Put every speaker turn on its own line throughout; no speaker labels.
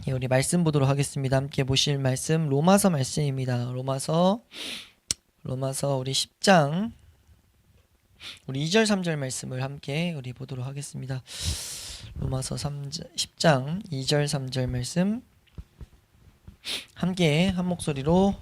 예, 우리 말씀 보도록 하겠습니다. 함께 보실 말씀 로마서 말씀입니다. 로마서 우리 10장 우리 2절 3절 말씀을 함께 우리 보도록 하겠습니다. 로마서 10장 2절 3절 말씀 함께 한 목소리로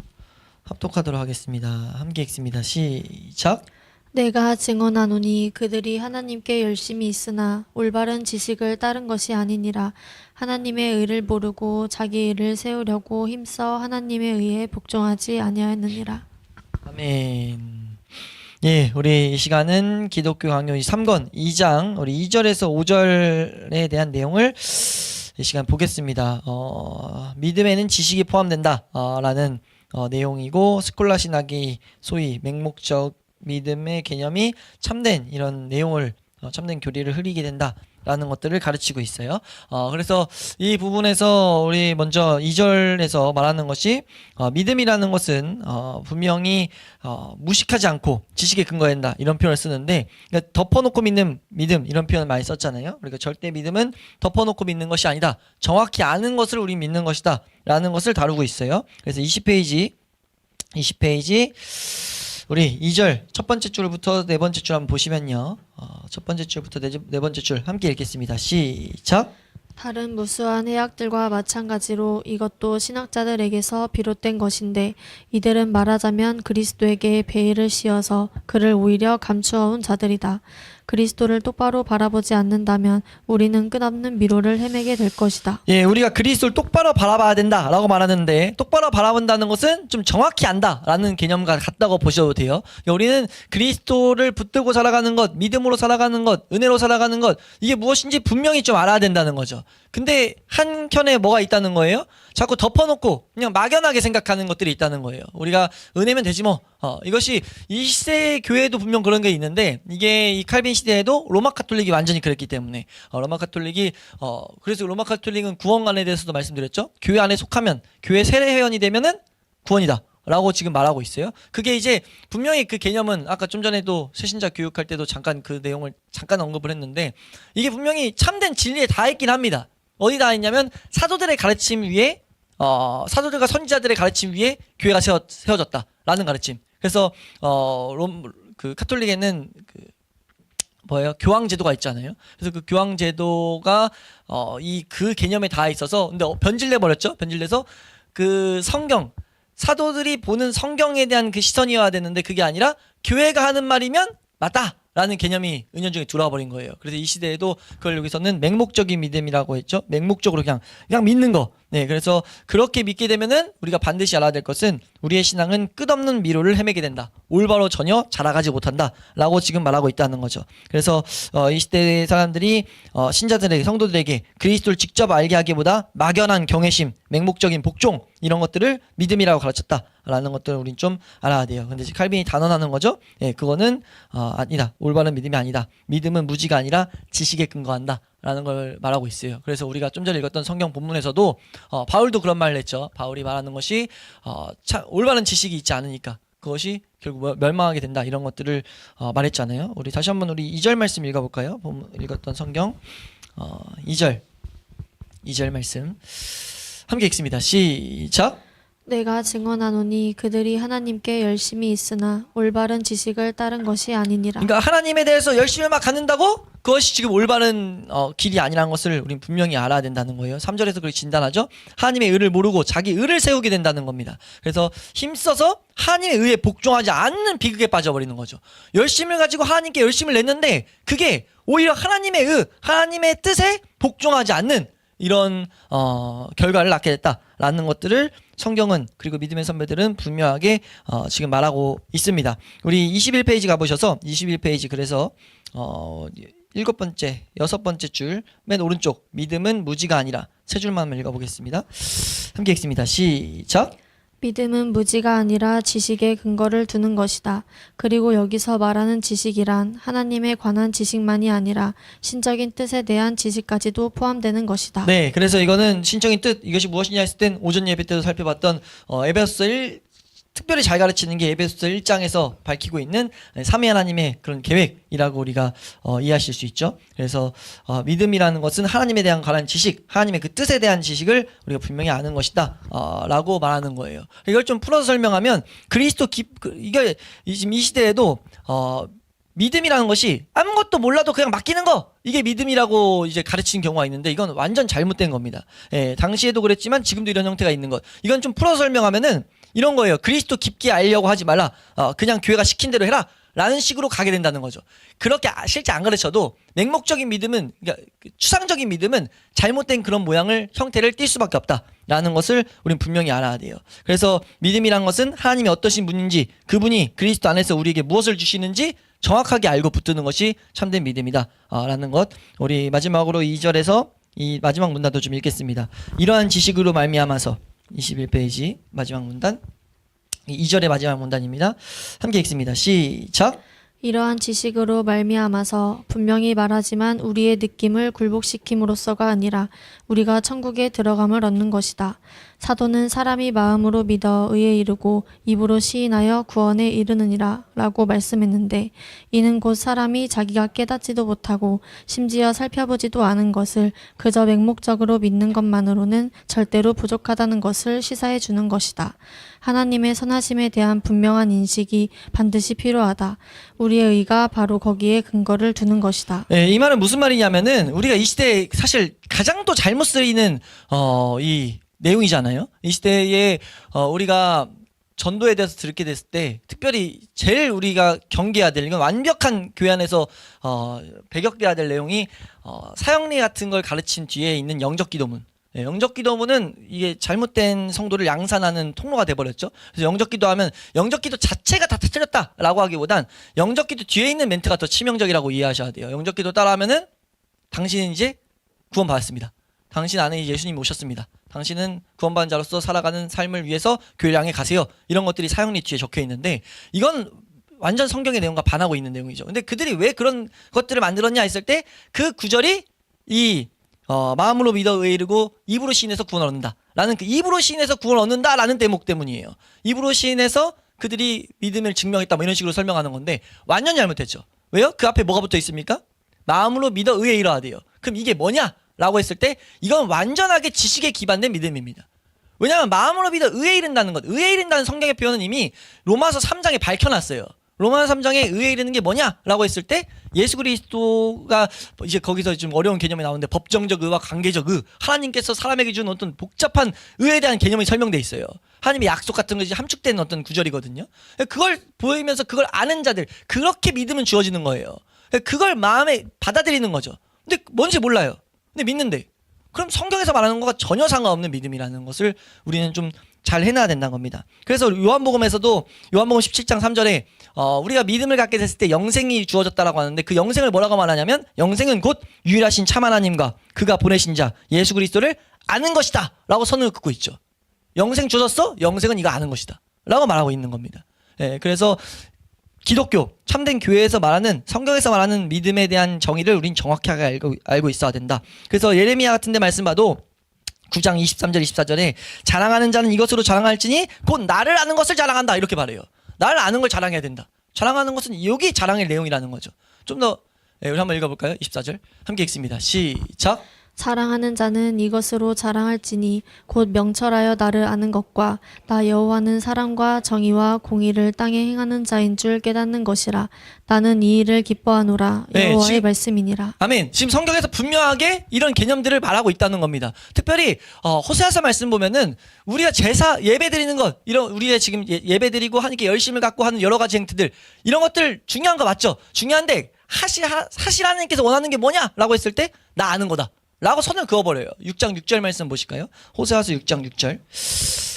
합독하도록 하겠습니다. 함께 읽습니다. 시작.
내가 증언하노니 그들이 하나님께 열심히 있으나 올바른 지식을 따른 것이 아니니라. 하나님의 의를 모르고 자기 의를 세우려고 힘써 하나님의 의에 복종하지 아니하였느니라.
아멘. 예, 우리 이 시간은 기독교 강요 3권 2장 우리 2절에서 5절에 대한 내용을 이 시간 보겠습니다. 믿음에는 지식이 포함된다 라는 내용이고, 스콜라 신학이 소위 맹목적 믿음의 개념이 참된 이런 내용을 참된 교리를 흐리게 된다라는 것들을 가르치고 있어요. 그래서 이 부분에서 우리 먼저 2절에서 말하는 것이 믿음이라는 것은 분명히 무식하지 않고 지식에 근거한다 이런 표현을 쓰는데, 그러니까 덮어놓고 믿는 믿음 이런 표현을 많이 썼잖아요. 그러니까 절대 믿음은 덮어놓고 믿는 것이 아니다, 정확히 아는 것을 우리 믿는 것이다 라는 것을 다루고 있어요. 그래서 20페이지 우리 2절 첫 번째 줄부터 네 번째 줄 한번 보시면요. 첫 번째 줄부터 네 번째 줄 함께 읽겠습니다. 시작.
다른 무수한 해학들과 마찬가지로 이것도 신학자들에게서 비롯된 것인데, 이들은 말하자면 그리스도에게 베일을 씌워서 그를 오히려 감추어온 자들이다. 그리스도를 똑바로 바라보지 않는다면 우리는 끝없는 미로를 헤매게 될 것이다.
예, 우리가 그리스도를 똑바로 바라봐야 된다라고 말하는데, 똑바로 바라본다는 것은 좀 정확히 안다라는 개념과 같다고 보셔도 돼요. 우리는 그리스도를 붙들고 살아가는 것, 믿음으로 살아가는 것, 은혜로 살아가는 것, 이게 무엇인지 분명히 좀 알아야 된다는 거죠. 근데 한켠에 뭐가 있다는 거예요? 자꾸 덮어놓고 그냥 막연하게 생각하는 것들이 있다는 거예요. 우리가 은혜면 되지 뭐. 이것이 이 시대의 교회도 분명 그런 게 있는데, 이게 이 칼빈 시대에도 로마 카톨릭이 완전히 그랬기 때문에 로마 카톨릭이 그래서 로마 카톨릭은 구원관에 대해서도 말씀드렸죠. 교회 안에 속하면, 교회 세례 회원이 되면은 구원이다 라고 지금 말하고 있어요. 그게 이제 분명히 그 개념은 아까 좀 전에도 새신자 교육할 때도 잠깐 그 내용을 잠깐 언급을 했는데, 이게 분명히 참된 진리에 다 있긴 합니다. 어디 다 있냐면 사도들의 가르침 위에 사도들과 선지자들의 가르침 위에 교회가 세워졌다라는 가르침. 그래서 그 카톨릭에는 교황 제도가 있잖아요. 그래서 그 교황 제도가 그 개념에 다 있어서, 근데 변질돼 버렸죠. 변질돼서 그 성경, 사도들이 보는 성경에 대한 그 시선이어야 되는데 그게 아니라 교회가 하는 말이면 맞다 라는 개념이 은연중에 들어와 버린 거예요. 그래서 이 시대에도 그걸 여기서는 맹목적인 믿음이라고 했죠. 맹목적으로 그냥 믿는 거. 네, 그래서 그렇게 믿게 되면은 우리가 반드시 알아야 될 것은 우리의 신앙은 끝없는 미로를 헤매게 된다, 올바로 전혀 자라가지 못한다 라고 지금 말하고 있다는 거죠. 그래서 이 시대의 사람들이 신자들에게, 성도들에게 그리스도를 직접 알게 하기보다 막연한 경외심, 맹목적인 복종 이런 것들을 믿음이라고 가르쳤다 라는 것들을 우린 좀 알아야 돼요. 근데 지금 칼빈이 단언하는 거죠. 예, 그거는 아니다, 올바른 믿음이 아니다, 믿음은 무지가 아니라 지식에 근거한다 라는 걸 말하고 있어요. 그래서 우리가 좀 전에 읽었던 성경 본문에서도 바울도 그런 말을 했죠. 바울이 말하는 것이 올바른 지식이 있지 않으니까 그것이 결국 멸망하게 된다 이런 것들을 말했잖아요. 우리 다시 한번 우리 2절 말씀 읽어볼까요? 읽었던 성경 2절 말씀 함께 읽습니다. 시작.
내가 증언하노니 그들이 하나님께 열심히 있으나 올바른 지식을 따른 것이 아니니라.
그러니까 하나님에 대해서 열심히 막 갖는다고 그것이 지금 올바른 길이 아니라는 것을 우린 분명히 알아야 된다는 거예요. 3절에서 그렇게 진단하죠. 하나님의 의를 모르고 자기 의를 세우게 된다는 겁니다. 그래서 힘써서 하나님의 의에 복종하지 않는 비극에 빠져버리는 거죠. 열심을 가지고 하나님께 열심을 냈는데 그게 오히려 하나님의 의, 하나님의 뜻에 복종하지 않는 이런 결과를 낳게 됐다라는 것들을 성경은, 그리고 믿음의 선배들은 분명하게 지금 말하고 있습니다. 우리 21페이지 가보셔서 21페이지 그래서 7번째, 6번째 줄 맨 오른쪽, 믿음은 무지가 아니라 세 줄만 읽어보겠습니다. 함께 읽습니다. 시작.
믿음은 무지가 아니라 지식에 근거를 두는 것이다. 그리고 여기서 말하는 지식이란 하나님에 관한 지식만이 아니라 신적인 뜻에 대한 지식까지도 포함되는 것이다.
네, 그래서 이거는 신적인 뜻, 이것이 무엇이냐 했을 땐 오전 예배 때도 살펴봤던 에베소서 특별히 잘 가르치는 게 에베소서 1장에서 밝히고 있는 삼위 하나님의 그런 계획이라고 우리가 이해하실 수 있죠. 그래서 믿음이라는 것은 하나님에 대한 관한 지식, 하나님의 그 뜻에 대한 지식을 우리가 분명히 아는 것이다 라고 말하는 거예요. 이걸 좀 풀어서 설명하면 이게 지금 이 시대에도 믿음이라는 것이 아무것도 몰라도 그냥 맡기는 거, 이게 믿음이라고 이제 가르치는 경우가 있는데 이건 완전 잘못된 겁니다. 당시에도 그랬지만 지금도 이런 형태가 있는 것. 이건 좀 풀어서 설명하면은 이런 거예요. 그리스도 깊게 알려고 하지 말라. 그냥 교회가 시킨 대로 해라. 라는 식으로 가게 된다는 거죠. 그렇게 실제 안 가르쳐도 맹목적인 믿음은, 그러니까 추상적인 믿음은 잘못된 그런 모양을, 형태를 띌 수밖에 없다라는 것을 우리는 분명히 알아야 돼요. 그래서 믿음이란 것은 하나님이 어떠신 분인지, 그분이 그리스도 안에서 우리에게 무엇을 주시는지 정확하게 알고 붙드는 것이 참된 믿음이다 라는 것. 우리 마지막으로 2절에서 이 마지막 문단도 좀 읽겠습니다. 이러한 지식으로 말미암아서, 21페이지 마지막 문단, 2절의 마지막 문단입니다. 함께 읽습니다. 시작.
이러한 지식으로 말미암아서 분명히 말하지만 우리의 느낌을 굴복시킴으로써가 아니라 우리가 천국에 들어감을 얻는 것이다. 사도는 사람이 마음으로 믿어 의에 이르고 입으로 시인하여 구원에 이르느니라 라고 말씀했는데, 이는 곧 사람이 자기가 깨닫지도 못하고 심지어 살펴보지도 않은 것을 그저 맹목적으로 믿는 것만으로는 절대로 부족하다는 것을 시사해 주는 것이다. 하나님의 선하심에 대한 분명한 인식이 반드시 필요하다. 우리의 의가 바로 거기에 근거를 두는 것이다.
이 말은 무슨 말이냐면은 우리가 이 시대에 사실 가장 또 잘못 쓰이는 이 내용이잖아요. 이 시대에 우리가 전도에 대해서 듣게 됐을 때 특별히 제일 우리가 경계해야 될, 이건 완벽한 교회 안에서 배격돼야 될 내용이 사형리 같은 걸 가르친 뒤에 있는 영적 기도문. 영적 기도문은 이게 잘못된 성도를 양산하는 통로가 돼버렸죠. 그래서 영적 기도하면 영적 기도 자체가 다 틀렸다라고 하기보단 영적 기도 뒤에 있는 멘트가 더 치명적이라고 이해하셔야 돼요. 영적 기도 따라하면은 당신은 이제 구원받았습니다. 당신 안에 예수님이 오셨습니다. 당신은 구원받은 자로서 살아가는 삶을 위해서 교회를 향해 가세요. 이런 것들이 사형리 뒤에 적혀 있는데 이건 완전 성경의 내용과 반하고 있는 내용이죠. 근데 그들이 왜 그런 것들을 만들었냐 했을 때 그 구절이 마음으로 믿어 의에 이르고 입으로 시인해서 구원을 얻는다 라는, 그 입으로 시인해서 구원을 얻는다 라는 대목 때문이에요. 입으로 시인해서 그들이 믿음을 증명했다 뭐 이런 식으로 설명하는 건데 완전 잘못했죠. 왜요? 그 앞에 뭐가 붙어 있습니까? 마음으로 믿어 의에 이르어야 돼요. 그럼 이게 뭐냐 라고 했을 때 이건 완전하게 지식에 기반된 믿음입니다. 왜냐하면 마음으로 믿어 의에 이른다는 것, 의에 이른다는 성경의 표현은 이미 로마서 3장에 밝혀놨어요. 로마서 3장에 의에 이르는 게 뭐냐라고 했을 때 예수 그리스도가 이제 거기서 좀 어려운 개념이 나오는데 법정적 의와 관계적 의, 하나님께서 사람에게 준 어떤 복잡한 의에 대한 개념이 설명돼 있어요. 하나님의 약속 같은 것이 함축된 어떤 구절이거든요. 그걸 보이면서 그걸 아는 자들, 그렇게 믿음은 주어지는 거예요. 그걸 마음에 받아들이는 거죠. 근데 뭔지 몰라요. 근데 믿는데, 그럼 성경에서 말하는 것과 전혀 상관없는 믿음이라는 것을 우리는 좀 잘 해놔야 된다는 겁니다. 그래서 요한복음에서도 요한복음 17장 3절에 우리가 믿음을 갖게 됐을 때 영생이 주어졌다라고 하는데 그 영생을 뭐라고 말하냐면 영생은 곧 유일하신 참 하나님과 그가 보내신 자 예수 그리스도를 아는 것이다 라고 선을 긋고 있죠. 영생 주어졌어? 영생은 이거 아는 것이다 라고 말하고 있는 겁니다. 그래서 기독교, 참된 교회에서 말하는, 성경에서 말하는 믿음에 대한 정의를 우린 정확하게 알고 있어야 된다. 그래서 예레미야 같은 데 말씀 봐도 9장 23절 24절에 자랑하는 자는 이것으로 자랑할지니 곧 나를 아는 것을 자랑한다 이렇게 말해요. 나를 아는 걸 자랑해야 된다. 자랑하는 것은 여기 자랑의 내용이라는 거죠. 좀 더 우리 한번 읽어볼까요? 24절 함께 읽습니다. 시작.
자랑하는 자는 이것으로 자랑할지니 곧 명철하여 나를 아는 것과 나 여호와는 사랑과 정의와 공의를 땅에 행하는 자인 줄 깨닫는 것이라. 나는 이 일을 기뻐하노라. 여호와의 말씀이니라.
아멘. 지금 성경에서 분명하게 이런 개념들을 말하고 있다는 겁니다. 특별히 호세아서 말씀 보면은 우리가 제사 예배 드리는 것, 이런 우리의 지금 예배 드리고 하나님께 열심을 갖고 하는 여러 가지 행태들, 이런 것들 중요한 거 맞죠? 중요한데 사실 하나님께서 원하는 게 뭐냐라고 했을 때 나 아는 거다 라고 선을 그어버려요. 6장 6절 말씀 보실까요? 호세아서 6장 6절.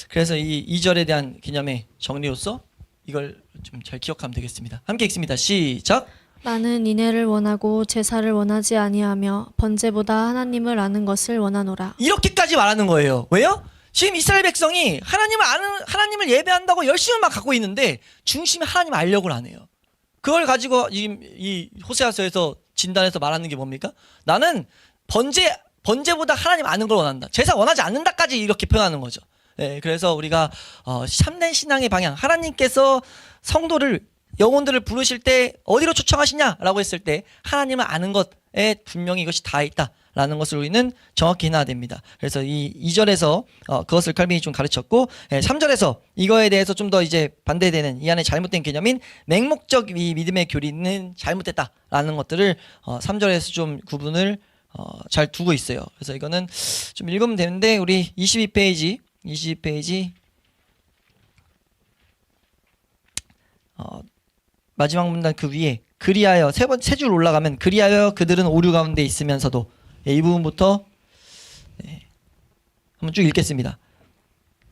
그래서 이 2절에 대한 개념의 정리로서 이걸 좀 잘 기억하면 되겠습니다. 함께 읽습니다. 시작.
나는 인애를 원하고 제사를 원하지 아니하며 번제보다 하나님을 아는 것을 원하노라.
이렇게까지 말하는 거예요. 왜요? 지금 이스라엘 백성이 하나님을 예배한다고 열심히 막 갖고 있는데 중심에 하나님 알려고는 안 해요. 그걸 가지고 지금 이 호세아서에서 진단해서 말하는 게 뭡니까? 나는 번제보다 하나님 아는 걸 원한다. 제사 원하지 않는다까지 이렇게 표현하는 거죠. 예, 그래서 우리가 참된 신앙의 방향, 하나님께서 성도를 영혼들을 부르실 때 어디로 초청하시냐라고 했을 때 하나님을 아는 것에 분명히 이것이 다 있다라는 것을 우리는 정확히 해놔야 됩니다. 그래서 이 2절에서 그것을 칼빈이 좀 가르쳤고 3절에서 이거에 대해서 좀 더 이제 반대되는 이 안에 잘못된 개념인 맹목적 이 믿음의 교리는 잘못됐다라는 것들을 3절에서 좀 구분을 잘 두고 있어요. 그래서 이거는 좀 읽으면 되는데 우리 22페이지 마지막 문단 그 위에 그리하여 세 줄 올라가면 그리하여 그들은 오류 가운데 있으면서도 이 부분부터 한번 쭉 읽겠습니다.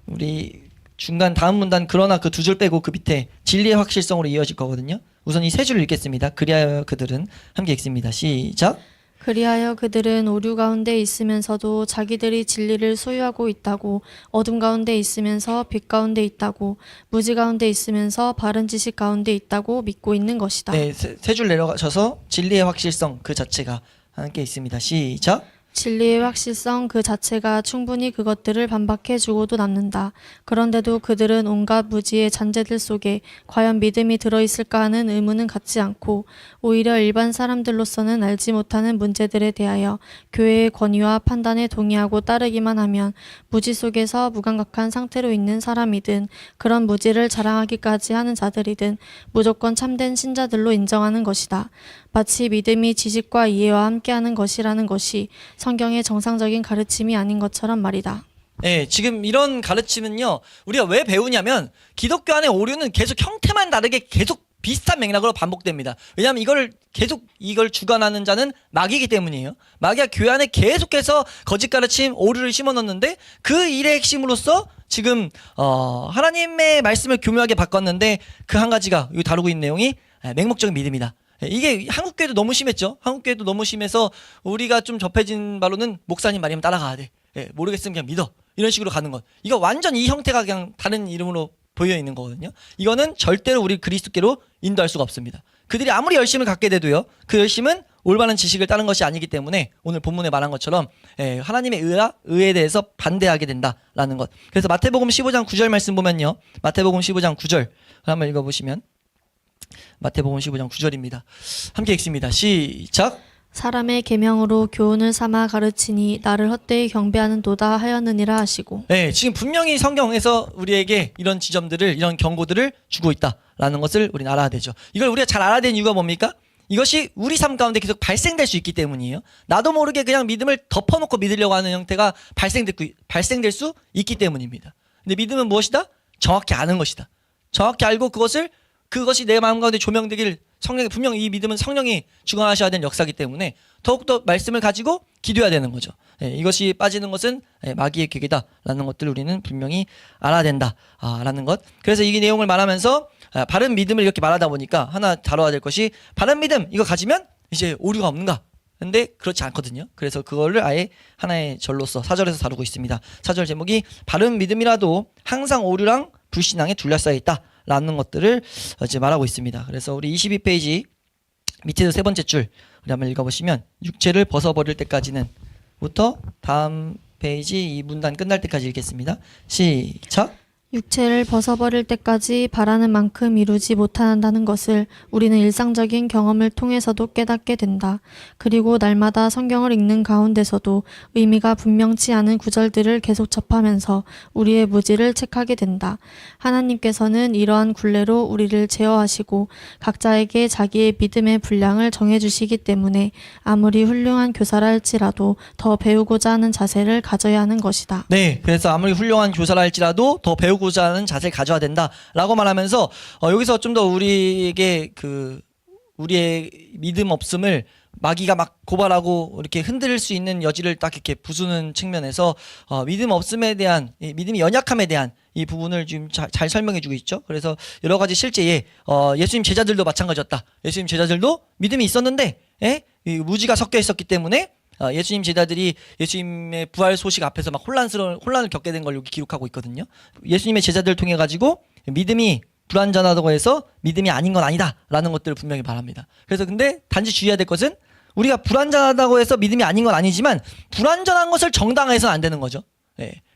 우리 중간 다음 문단 그러나 그 두 줄 빼고 그 밑에 진리의 확실성으로 이어질 거거든요. 우선 이 세 줄을 읽겠습니다. 그리하여 그들은 함께 읽습니다. 시작.
그리하여 그들은 오류 가운데 있으면서도 자기들이 진리를 소유하고 있다고, 어둠 가운데 있으면서 빛 가운데 있다고, 무지 가운데 있으면서 바른 지식 가운데 있다고 믿고 있는 것이다.
네, 세 줄 내려가셔서 진리의 확실성 그 자체가 함께 있습니다. 시작.
진리의 확실성 그 자체가 충분히 그것들을 반박해 주고도 남는다. 그런데도 그들은 온갖 무지의 잔재들 속에 과연 믿음이 들어있을까 하는 의문은 갖지 않고 오히려 일반 사람들로서는 알지 못하는 문제들에 대하여 교회의 권위와 판단에 동의하고 따르기만 하면 무지 속에서 무감각한 상태로 있는 사람이든 그런 무지를 자랑하기까지 하는 자들이든 무조건 참된 신자들로 인정하는 것이다. 마치 믿음이 지식과 이해와 함께하는 것이라는 것이 성경의 정상적인 가르침이 아닌 것처럼 말이다.
네, 지금 이런 가르침은요, 우리가 왜 배우냐면 기독교 안의 오류는 계속 형태만 다르게 계속 비슷한 맥락으로 반복됩니다. 왜냐하면 이걸 주관하는 자는 마귀이기 때문이에요. 마귀가 교회 안에 계속해서 거짓 가르침, 오류를 심어넣는데 그 일의 핵심으로서 지금 하나님의 말씀을 교묘하게 바꿨는데 그 한 가지가 여기 다루고 있는 내용이 맹목적인 믿음이다. 이게 한국교회도 너무 심했죠. 한국교회도 너무 심해서 우리가 좀 접해진 바로는 목사님 말이면 따라가야 돼. 모르겠으면 그냥 믿어. 이런 식으로 가는 것. 이거 완전 이 형태가 그냥 다른 이름으로 보여 있는 거거든요. 이거는 절대로 우리 그리스도께로 인도할 수가 없습니다. 그들이 아무리 열심을 갖게 돼도요. 그 열심은 올바른 지식을 따른 것이 아니기 때문에 오늘 본문에 말한 것처럼 하나님의 의에 대해서 반대하게 된다라는 것. 그래서 마태복음 15장 9절 말씀 보면요. 마태복음 15장 9절 한번 읽어보시면 마태복음 15장 9절입니다. 함께 읽습니다. 시작.
사람의 계명으로 교훈을 삼아 가르치니 나를 헛되이 경배하는도다 하였느니라 하시고.
네, 지금 분명히 성경에서 우리에게 이런 지점들을, 이런 경고들을 주고 있다라는 것을 우리는 알아야 되죠. 이걸 우리가 잘 알아야 되는 이유가 뭡니까? 이것이 우리 삶 가운데 계속 발생될 수 있기 때문이에요. 나도 모르게 그냥 믿음을 덮어놓고 믿으려고 하는 형태가 발생될 수 있기 때문입니다. 근데 믿음은 무엇이다? 정확히 아는 것이다. 정확히 알고 그것이 내 마음 가운데 조명되길 성령이 분명히 이 믿음은 성령이 주관하셔야 되는 역사이기 때문에 더욱더 말씀을 가지고 기도해야 되는 거죠. 이것이 빠지는 것은 마귀의 계기다라는 것들을 우리는 분명히 알아야 된다라는 것. 그래서 이 내용을 말하면서 바른 믿음을 이렇게 말하다 보니까 하나 다뤄야 될 것이 바른 믿음 이거 가지면 이제 오류가 없는가? 근데 그렇지 않거든요. 그래서 그거를 아예 하나의 절로서 4절에서 다루고 있습니다. 4절 제목이 바른 믿음이라도 항상 오류랑 불신앙에 둘러싸여 있다. 라는 것들을 이제 말하고 있습니다. 그래서 우리 22페이지 밑에서 세 번째 줄 우리 한번 읽어보시면 육체를 벗어버릴 때까지는 부터 다음 페이지 이 문단 끝날 때까지 읽겠습니다. 시작.
육체를 벗어버릴 때까지 바라는 만큼 이루지 못한다는 것을 우리는 일상적인 경험을 통해서도 깨닫게 된다. 그리고 날마다 성경을 읽는 가운데서도 의미가 분명치 않은 구절들을 계속 접하면서 우리의 무지를 체크하게 된다. 하나님께서는 이러한 굴레로 우리를 제어하시고 각자에게 자기의 믿음의 분량을 정해주시기 때문에 아무리 훌륭한 교사라 할지라도 더 배우고자 하는 자세를 가져야 하는 것이다.
네, 그래서 아무리 훌륭한 교사라 할지라도 더 배우고자 하는 자세를 가져야 된다라고 말하면서 여기서 좀 더 우리에게 우리의 믿음 없음을 마귀가 막 고발하고 이렇게 흔들 수 있는 여지를 딱 이렇게 부수는 측면에서 믿음 없음에 대한 믿음의 연약함에 대한 이 부분을 지금 잘 설명해주고 있죠. 그래서 여러 가지 실제 예수님 제자들도 마찬가지였다. 예수님 제자들도 믿음이 있었는데 이 무지가 섞여 있었기 때문에 예수님 제자들이 예수님의 부활 소식 앞에서 막 혼란을 겪게 된 걸 여기 기록하고 있거든요. 예수님의 제자들을 통해 가지고 믿음이 불완전하다고 해서 믿음이 아닌 건 아니다라는 것들을 분명히 말합니다. 그래서 근데 단지 주의해야 될 것은 우리가 불완전하다고 해서 믿음이 아닌 건 아니지만 불완전한 것을 정당화해서는 안 되는 거죠.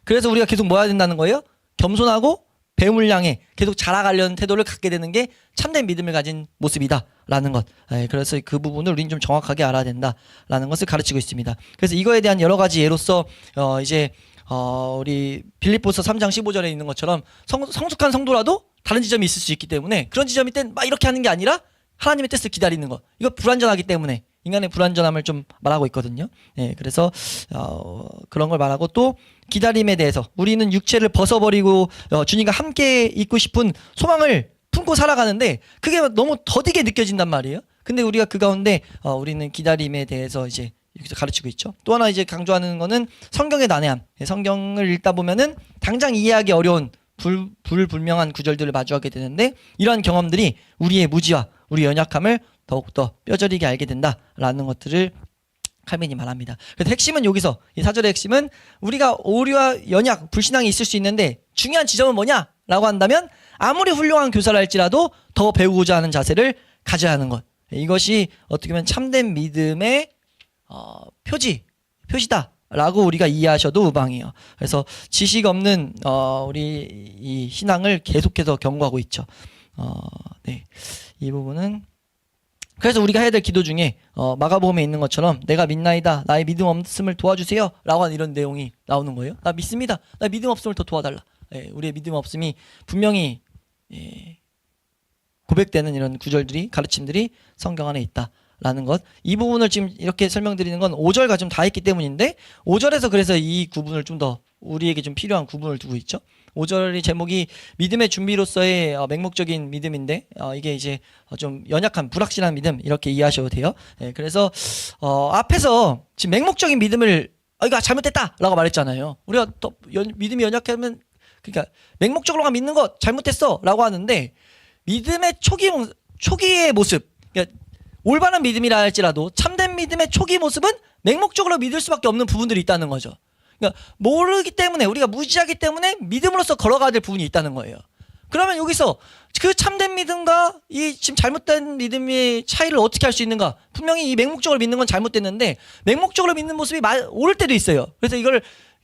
그래서 우리가 계속 뭐 해야 된다는 거예요? 겸손하고 배움을 향해 계속 자라가려는 태도를 갖게 되는 게 참된 믿음을 가진 모습이다라는 것. 그래서 그 부분을 우리는 좀 정확하게 알아야 된다라는 것을 가르치고 있습니다. 그래서 이거에 대한 여러 가지 예로서 이제 우리 빌립보서 3장 15절에 있는 것처럼 성숙한 성도라도 다른 지점이 있을 수 있기 때문에 그런 지점이 땐 막 이렇게 하는 게 아니라 하나님의 뜻을 기다리는 것. 이거 불완전하기 때문에 인간의 불완전함을 좀 말하고 있거든요. 그래서 그런 걸 말하고 또 기다림에 대해서 우리는 육체를 벗어버리고 주님과 함께 있고 싶은 소망을 품고 살아가는데 그게 너무 더디게 느껴진단 말이에요. 근데 우리가 그 가운데 우리는 기다림에 대해서 이제 여기서 가르치고 있죠. 또 하나 이제 강조하는 거는 성경의 난해함. 성경을 읽다 보면은 당장 이해하기 어려운 불분명한 구절들을 마주하게 되는데 이러한 경험들이 우리의 무지와 우리의 연약함을 더욱더 뼈저리게 알게 된다라는 것들을 칼빈이 말합니다. 그래서 핵심은 여기서 이 사절의 핵심은 우리가 오류와 연약, 불신앙이 있을 수 있는데 중요한 지점은 뭐냐라고 한다면 아무리 훌륭한 교사를 할지라도 더 배우고자 하는 자세를 가져야 하는 것. 이것이 어떻게 보면 참된 믿음의 표시다라고 우리가 이해하셔도 무방해요. 그래서 지식 없는 우리 이 신앙을 계속해서 경고하고 있죠. 네, 이 부분은 그래서 우리가 해야 될 기도 중에 마가복음에 있는 것처럼 내가 믿나이다 나의 믿음 없음을 도와주세요 라고 하는 이런 내용이 나오는 거예요. 나 믿습니다. 나 믿음 없음을 더 도와달라. 우리의 믿음 없음이 분명히 고백되는 이런 구절들이 가르침들이 성경 안에 있다라는 것. 이 부분을 지금 이렇게 설명드리는 건 5절과 좀 다 있기 때문인데 5절에서 그래서 이 구분을 좀 더 우리에게 좀 필요한 구분을 두고 있죠. 5절의 제목이 믿음의 준비로서의 맹목적인 믿음인데 이게 이제 좀 연약한 불확실한 믿음 이렇게 이해하셔도 돼요. 그래서 앞에서 지금 맹목적인 믿음을 이거 잘못됐다라고 말했잖아요. 우리가 또 믿음이 연약하면 그러니까 맹목적으로만 믿는 거 잘못됐어라고 하는데 믿음의 초기의 모습, 그러니까 올바른 믿음이라 할지라도 참된 믿음의 초기 모습은 맹목적으로 믿을 수밖에 없는 부분들이 있다는 거죠. 그러니까 모르기 때문에 우리가 무지하기 때문에 믿음으로서 걸어가야 될 부분이 있다는 거예요. 그러면 여기서 그 참된 믿음과 이 지금 잘못된 믿음의 차이를 어떻게 할 수 있는가? 분명히 이 맹목적으로 믿는 건 잘못됐는데 맹목적으로 믿는 모습이 옳을 때도 있어요. 그래서 이걸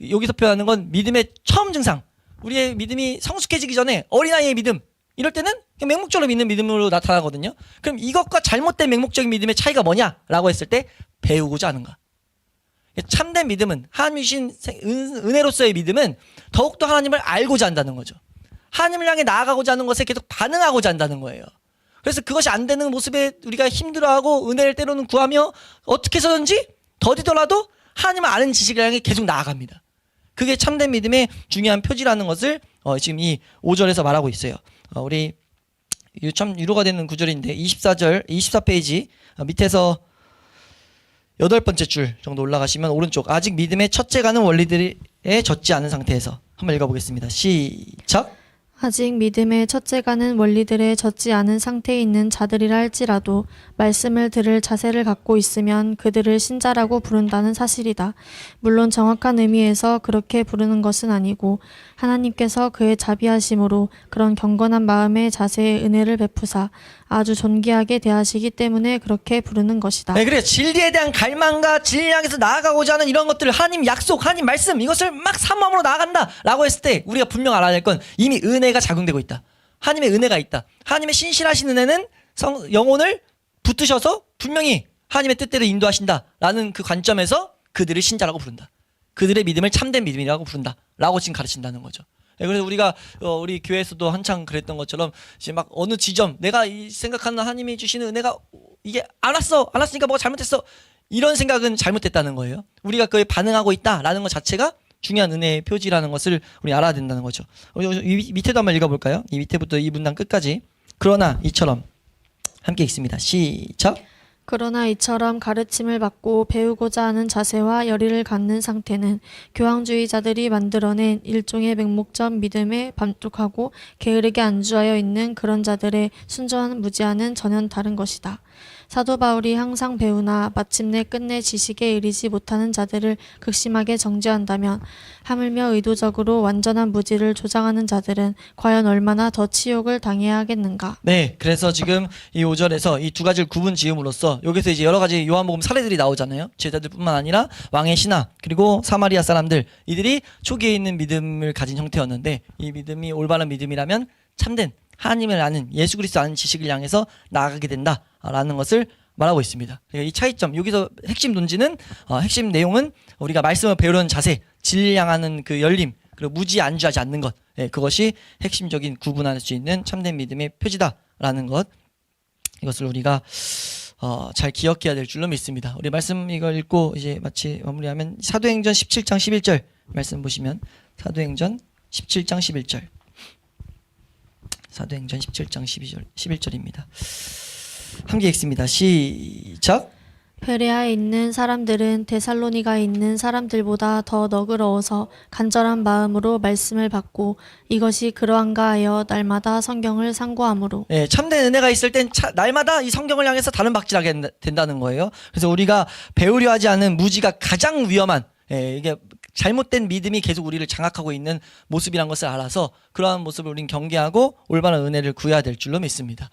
여기서 표현하는 건 믿음의 처음 증상. 우리의 믿음이 성숙해지기 전에 어린아이의 믿음. 이럴 때는 그냥 맹목적으로 믿는 믿음으로 나타나거든요. 그럼 이것과 잘못된 맹목적인 믿음의 차이가 뭐냐라고 했을 때 배우고자 하는가. 참된 믿음은 하나님이 주신 은혜로서의 믿음은 더욱더 하나님을 알고자 한다는 거죠. 하나님을 향해 나아가고자 하는 것에 계속 반응하고자 한다는 거예요. 그래서 그것이 안 되는 모습에 우리가 힘들어하고 은혜를 때로는 구하며 어떻게 해서든지 더디더라도 하나님을 아는 지식을 향해 계속 나아갑니다. 그게 참된 믿음의 중요한 표지라는 것을 지금 이 5절에서 말하고 있어요. 우리 참 위로가 되는 구절인데 24페이지 밑에서 8번째 줄 정도 올라가시면 오른쪽 아직 믿음의 첫째 가는 원리들에 젖지 않은 상태에서 한번 읽어보겠습니다. 시작.
아직 믿음의 첫째가는 원리들에 젖지 않은 상태에 있는 자들이라 할지라도 말씀을 들을 자세를 갖고 있으면 그들을 신자라고 부른다는 사실이다. 물론 정확한 의미에서 그렇게 부르는 것은 아니고 하나님께서 그의 자비하심으로 그런 경건한 마음의 자세에 은혜를 베푸사 아주 존귀하게 대하시기 때문에 그렇게 부르는 것이다.
네, 그래. 진리에 대한 갈망과 진리 향해서 나아가고자 하는 이런 것들, 하나님 약속, 하나님 말씀 이것을 막 사모함으로 나아간다라고 했을 때 우리가 분명 알아야 될 건 이미 은혜가 작용되고 있다. 하나님의 은혜가 있다. 하나님의 신실하신 은혜는 영혼을 붙드셔서 분명히 하나님의 뜻대로 인도하신다라는 그 관점에서 그들을 신자라고 부른다. 그들의 믿음을 참된 믿음이라고 부른다라고 지금 가르친다는 거죠. 그래서 우리가 우리 교회에서도 한창 그랬던 것처럼 이제 막 어느 지점 내가 생각하는 하나님이 주시는 은혜가 이게 안 왔으니까 뭐가 잘못했어 이런 생각은 잘못됐다는 거예요. 우리가 그에 반응하고 있다라는 것 자체가 중요한 은혜의 표지라는 것을 우리 알아야 된다는 거죠. 이 밑에도 한번 읽어볼까요? 이 밑에부터 이 문단 끝까지. 그러나 이처럼 함께 읽습니다. 시작.
그러나 이처럼 가르침을 받고 배우고자 하는 자세와 열의를 갖는 상태는 교황주의자들이 만들어낸 일종의 맹목적 믿음에 반tuk하고 게으르게 안주하여 있는 그런 자들의 순전한 무지와는 전혀 다른 것이다. 사도 바울이 항상 배우나 마침내 끝내 지식에 이르지 못하는 자들을 극심하게 정죄한다면 하물며 의도적으로 완전한 무지를 조장하는 자들은 과연 얼마나 더 치욕을 당해야 하겠는가.
네, 그래서 지금 이 5절에서 이 두 가지를 구분 지음으로써 여기서 이제 여러 가지 요한복음 사례들이 나오잖아요. 제자들뿐만 아니라 왕의 신하 그리고 사마리아 사람들 이들이 초기에 있는 믿음을 가진 형태였는데 이 믿음이 올바른 믿음이라면 참된 하나님을 아는 예수 그리스도 아는 지식을 향해서 나아가게 된다라는 것을 말하고 있습니다. 그러니까 이 차이점 여기서 핵심 논지는 핵심 내용은 우리가 말씀을 배우려는 자세, 진리를 향하는 그 열림 그리고 무지에 안주하지 않는 것 그것이 핵심적인 구분할 수 있는 참된 믿음의 표지다라는 것 이것을 우리가 잘 기억해야 될 줄로 믿습니다. 우리 말씀 이걸 읽고 이제 마치 마무리하면 사도행전 17장 11절 말씀 보시면 사도행전 17장 11절 사도행전 17장 11절입니다. 함께 읽습니다. 시작.
베레아에 있는 사람들은 데살로니가에 있는 사람들보다 더 너그러워서 간절한 마음으로 말씀을 받고 이것이 그러한가 하여 날마다 성경을 상고하므로.
예, 참된 은혜가 있을 땐 날마다 이 성경을 향해서 다른 박질하게 된다는 거예요. 그래서 우리가 배우려 하지 않은 무지가 가장 위험한 이게 잘못된 믿음이 계속 우리를 장악하고 있는 모습이란 것을 알아서 그러한 모습을 우린 경계하고 올바른 은혜를 구해야 될 줄로 믿습니다.